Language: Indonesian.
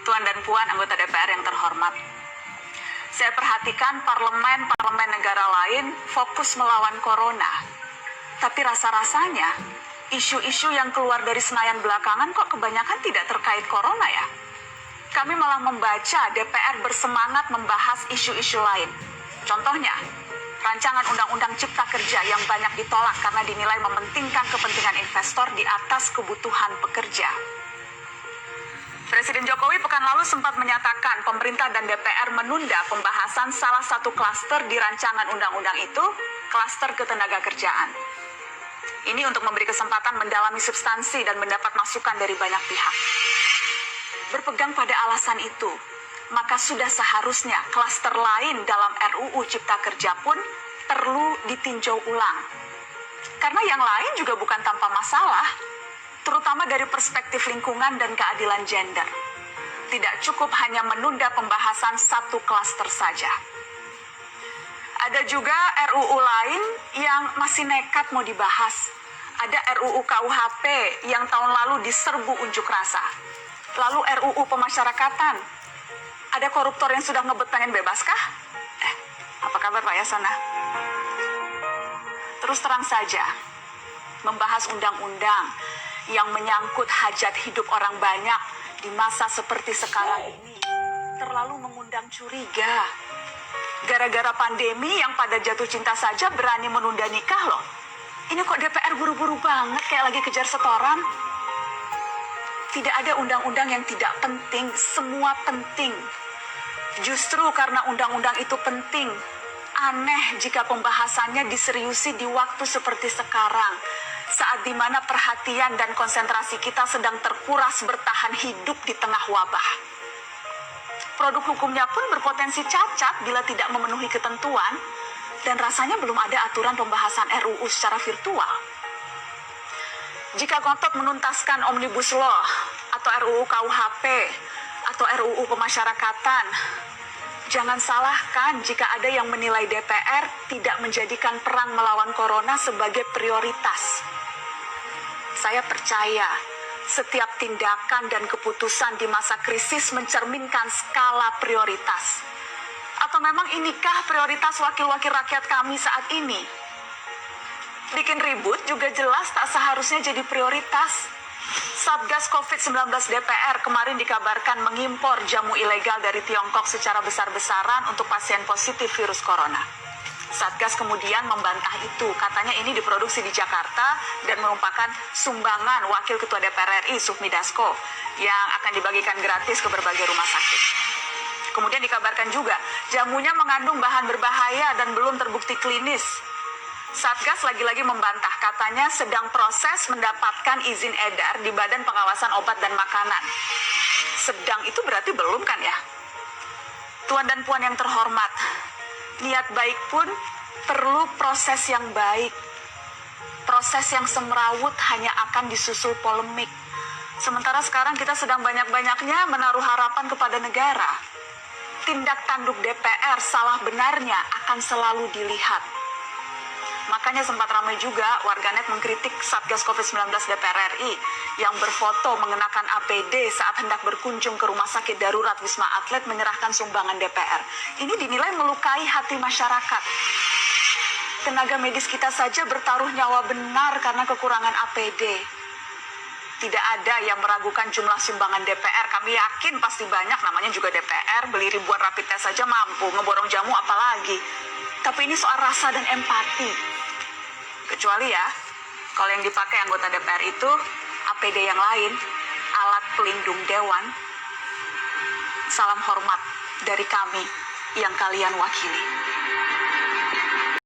Tuan dan Puan anggota DPR yang terhormat, saya perhatikan parlemen negara lain fokus melawan corona. Tapi rasa-rasanya isu-isu yang keluar dari Senayan belakangan kok kebanyakan tidak terkait corona ya. Kami malah membaca DPR bersemangat membahas isu-isu lain. Contohnya, rancangan undang-undang cipta kerja yang banyak ditolak karena dinilai mementingkan kepentingan investor di atas kebutuhan pekerja. Presiden Jokowi pekan lalu sempat menyatakan pemerintah dan DPR menunda pembahasan salah satu klaster di rancangan undang-undang itu, klaster ketenagakerjaan. Ini untuk memberi kesempatan mendalami substansi dan mendapat masukan dari banyak pihak. Berpegang pada alasan itu, maka sudah seharusnya klaster lain dalam RUU Cipta Kerja pun perlu ditinjau ulang. Karena yang lain juga bukan tanpa masalah, terutama dari perspektif lingkungan dan keadilan gender. Tidak cukup hanya menunda pembahasan satu klaster saja. Ada juga RUU lain yang masih nekat mau dibahas. Ada RUU KUHP yang tahun lalu diserbu unjuk rasa. Lalu RUU pemasyarakatan. Ada koruptor yang sudah ngebet pengen bebas kah? Apa kabar Pak Yasona? Terus terang saja, membahas undang-undang yang menyangkut hajat hidup orang banyak di masa seperti sekarang ini terlalu mengundang curiga. Gara-gara pandemi yang pada jatuh cinta saja berani menunda nikah loh. Ini kok DPR buru-buru banget kayak lagi kejar setoran. Tidak ada undang-undang yang tidak penting, semua penting. Justru karena undang-undang itu penting, aneh jika pembahasannya diseriusi di waktu seperti sekarang, saat dimana perhatian dan konsentrasi kita sedang terkuras bertahan hidup di tengah wabah. Produk hukumnya pun berpotensi cacat bila tidak memenuhi ketentuan, dan rasanya belum ada aturan pembahasan RUU secara virtual. Jika ngotot menuntaskan Omnibus Law, atau RUU KUHP, atau RUU pemasyarakatan, jangan salahkan jika ada yang menilai DPR tidak menjadikan perang melawan corona sebagai prioritas. Saya percaya setiap tindakan dan keputusan di masa krisis mencerminkan skala prioritas. Atau memang inikah prioritas wakil-wakil rakyat kami saat ini? Bikin ribut juga jelas tak seharusnya jadi prioritas. Satgas COVID-19 DPR kemarin dikabarkan mengimpor jamu ilegal dari Tiongkok secara besar-besaran untuk pasien positif virus corona. Satgas kemudian membantah itu, katanya ini diproduksi di Jakarta dan merupakan sumbangan Wakil Ketua DPR RI Sufmi Dasko yang akan dibagikan gratis ke berbagai rumah sakit. Kemudian dikabarkan juga jamunya mengandung bahan berbahaya dan belum terbukti klinis. Satgas lagi-lagi membantah, katanya sedang proses mendapatkan izin edar di Badan Pengawasan Obat dan Makanan. Sedang itu berarti belum kan ya? Tuan dan Puan yang terhormat, niat baik pun perlu proses yang baik. Proses yang semrawut hanya akan disusul polemik. Sementara sekarang kita sedang banyak-banyaknya menaruh harapan kepada negara. Tindak tanduk DPR salah benarnya akan selalu dilihat. Makanya sempat ramai juga warganet mengkritik Satgas COVID-19 DPR RI yang berfoto mengenakan APD saat hendak berkunjung ke rumah sakit darurat Wisma Atlet menyerahkan sumbangan DPR. Ini dinilai melukai hati masyarakat. Tenaga medis kita saja bertaruh nyawa benar karena kekurangan APD. Tidak ada yang meragukan jumlah sumbangan DPR. Kami yakin pasti banyak, namanya juga DPR. Beli ribuan rapid test saja mampu, ngeborong jamu apalagi. Tapi ini soal rasa dan empati. Kecuali ya, kalau yang dipakai anggota DPR itu APD yang lain, alat pelindung dewan. Salam hormat dari kami yang kalian wakili.